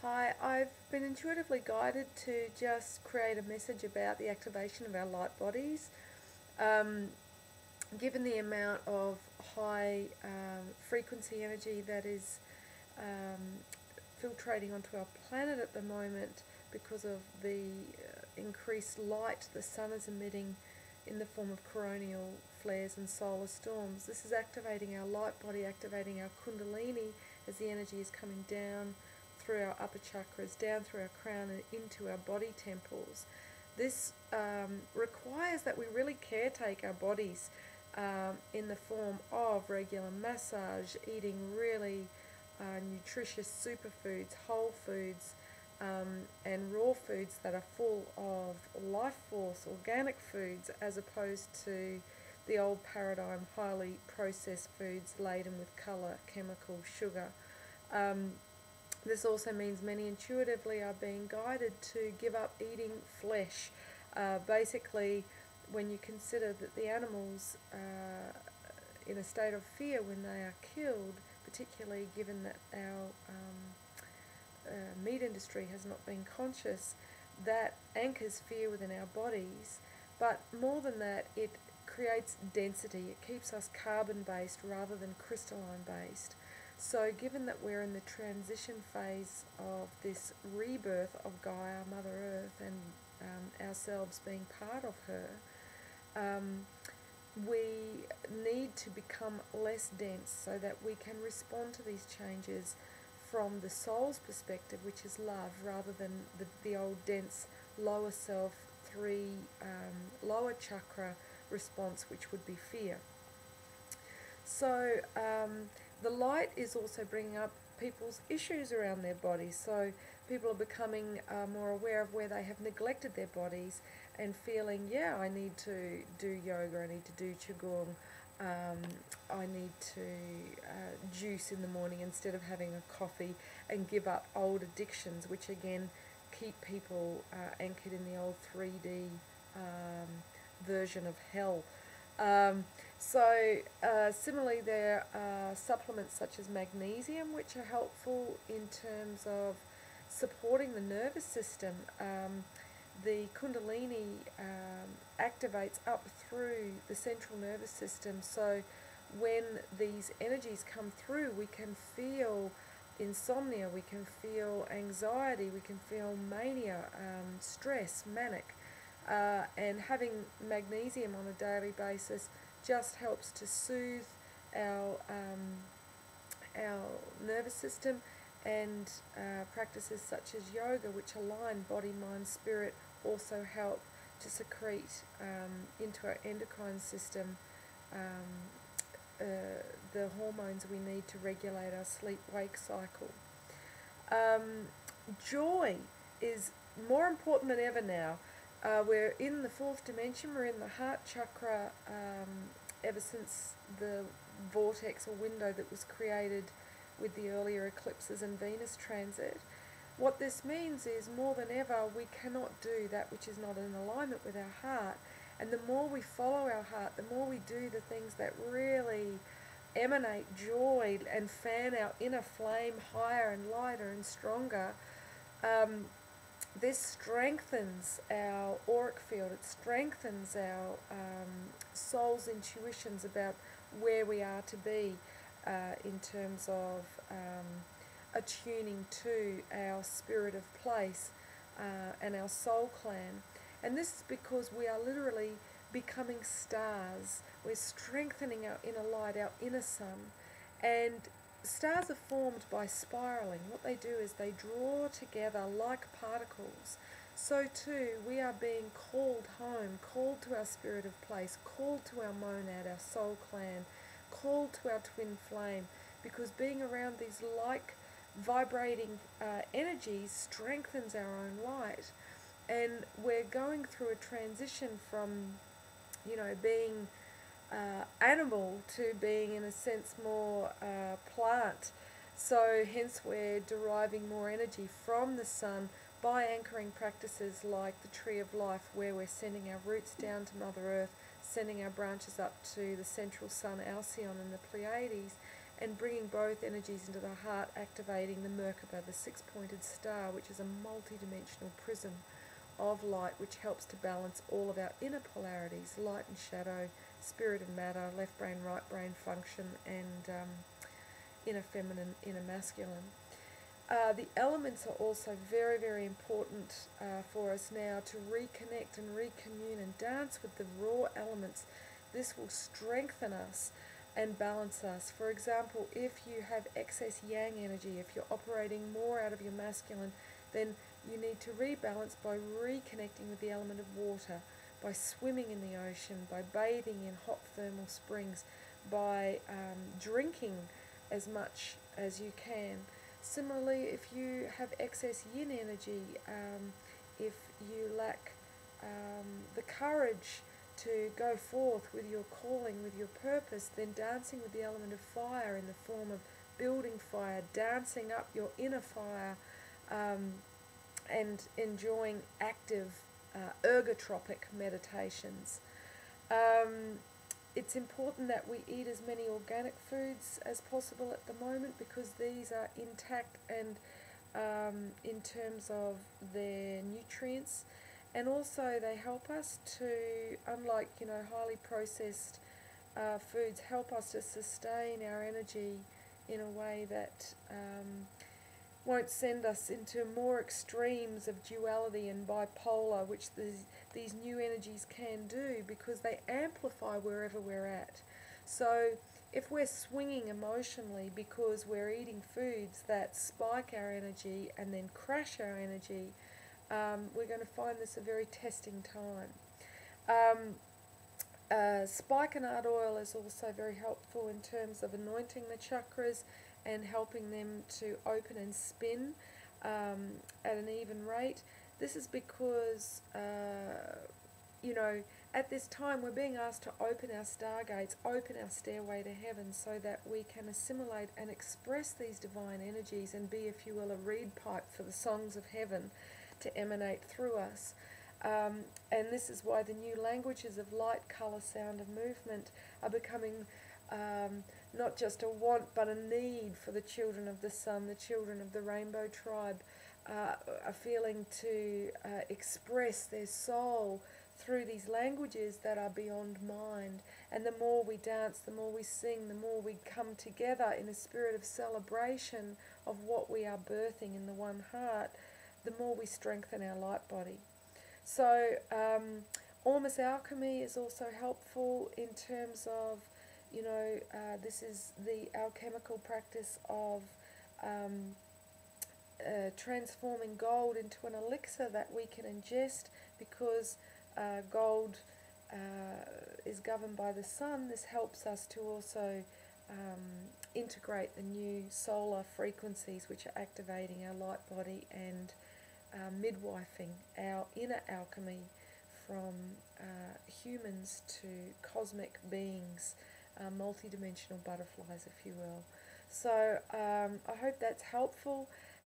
Hi, I've been intuitively guided to just create a message about the activation of our light bodies. Um, Given the amount of high frequency energy that is um, filtrating onto our planet at the moment because of the increased light the sun is emitting in the form of coronal flares and solar storms. This is activating our light body, activating our kundalini as the energy is coming down through our upper chakras, down through our crown and into our body temples. This requires that we really caretake our bodies in the form of regular massage, eating really nutritious superfoods, whole foods, and raw foods that are full of life force, organic foods, as opposed to the old paradigm, highly processed foods laden with colour, chemical, sugar. Um, this also means many intuitively are being guided to give up eating flesh. Basically, when you consider that the animals in a state of fear when they are killed, particularly given that our meat industry has not been conscious, that anchors fear within our bodies. But more than that, it creates density. It keeps us carbon-based rather than crystalline-based. So given that we're in the transition phase of this rebirth of Gaia, Mother Earth, and ourselves being part of her, we need to become less dense so that we can respond to these changes from the soul's perspective, which is love, rather than the old dense lower self, lower chakra response, which would be fear. So the light is also bringing up people's issues around their bodies. So people are becoming more aware of where they have neglected their bodies and feeling, yeah, I need to do yoga, I need to do qigong, I need to juice in the morning instead of having a coffee, and give up old addictions, which again keep people anchored in the old 3D version of hell. Similarly, there are supplements such as magnesium, which are helpful in terms of supporting the nervous system. The kundalini activates up through the central nervous system, so when these energies come through, we can feel insomnia, we can feel anxiety, we can feel mania, stress, manic. And having magnesium on a daily basis just helps to soothe our nervous system, and practices such as yoga, which align body, mind, spirit, also help to secrete into our endocrine system the hormones we need to regulate our sleep-wake cycle. Joy is more important than ever now. We're in the fourth dimension, we're in the heart chakra ever since the vortex or window that was created with the earlier eclipses and Venus transit. What this means is more than ever we cannot do that which is not in alignment with our heart. And the more we follow our heart, the more we do the things that really emanate joy and fan our inner flame higher and lighter and stronger, this strengthens our auric field, it strengthens our soul's intuitions about where we are to be in terms of attuning to our spirit of place and our soul clan. And this is because we are literally becoming stars. We're strengthening our inner light, our inner sun. And stars are formed by spiraling. What they do is they draw together like particles. So too, we are being called home, called to our spirit of place, called to our monad, our soul clan, called to our twin flame, because being around these like vibrating energies strengthens our own light. And we're going through a transition from, being animal to being, in a sense, more plant. So hence we're deriving more energy from the sun by anchoring practices like the Tree of Life, where we're sending our roots down to Mother Earth, sending our branches up to the central sun, Alcyon, and the Pleiades, and bringing both energies into the heart, activating the Merkaba, the six-pointed star, which is a multi-dimensional prism of light, which helps to balance all of our inner polarities, light and shadow, spirit and matter, left brain, right brain function, and inner feminine, inner masculine. The elements are also very, very important for us now to reconnect and recommune and dance with the raw elements. This will strengthen us and balance us. For example, if you have excess yang energy, if you're operating more out of your masculine, then you need to rebalance by reconnecting with the element of water, by swimming in the ocean, by bathing in hot thermal springs, by drinking as much as you can. Similarly, if you have excess yin energy, if you lack the courage to go forth with your calling, with your purpose, then dancing with the element of fire in the form of building fire, dancing up your inner fire, and enjoying active ergotropic meditations. It's important that we eat as many organic foods as possible at the moment, because these are intact and in terms of their nutrients, and also they help us to, unlike highly processed foods, help us to sustain our energy in a way that won't send us into more extremes of duality and bipolar, which these new energies can do, because they amplify wherever we're at. So if we're swinging emotionally because we're eating foods that spike our energy and then crash our energy, we're going to find this a very testing time. Spikenard oil is also very helpful in terms of anointing the chakras and helping them to open and spin at an even rate. This is because, at this time we're being asked to open our stargates, open our stairway to heaven, so that we can assimilate and express these divine energies and be, if you will, a reed pipe for the songs of heaven to emanate through us. And this is why the new languages of light, colour, sound and movement are becoming not just a want but a need for the children of the sun, the children of the rainbow tribe, are feeling to express their soul through these languages that are beyond mind. And the more we dance, the more we sing, the more we come together in a spirit of celebration of what we are birthing in the one heart, the more we strengthen our light body. So Ormus alchemy is also helpful in terms of, this is the alchemical practice of transforming gold into an elixir that we can ingest, because gold is governed by the sun. This helps us to also integrate the new solar frequencies which are activating our light body and midwifing our inner alchemy from humans to cosmic beings, multidimensional butterflies, if you will. So I hope that's helpful.